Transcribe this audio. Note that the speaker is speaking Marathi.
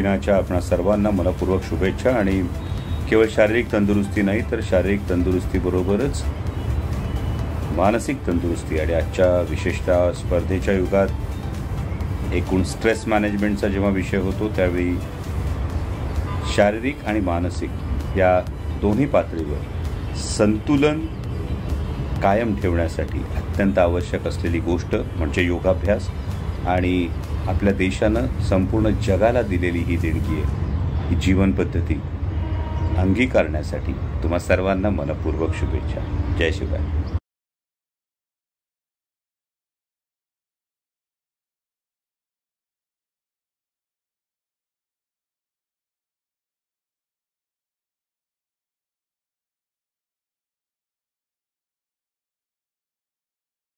दिनाच्या आपणा सर्वांना मनपूर्वक शुभेच्छा. आणि केवळ शारीरिक तंदुरुस्ती नाही तर शारीरिक तंदुरुस्तीबरोबरच मानसिक तंदुरुस्ती. आणि आजच्या विशेषतः स्पर्धेच्या युगात एकूण स्ट्रेस मॅनेजमेंटचा जेव्हा विषय होतो त्यावेळी शारीरिक आणि मानसिक या दोन्ही पातळीवर संतुलन कायम ठेवण्यासाठी अत्यंत आवश्यक असलेली गोष्ट म्हणजे योगाभ्यास. आणि आपल्या देशानं संपूर्ण जगाला दिलेली ही देणगी आहे, ही जीवनपद्धती अंगीकारण्यासाठी तुम्हा सर्वांना मनपूर्वक शुभेच्छा. जय शिवराय.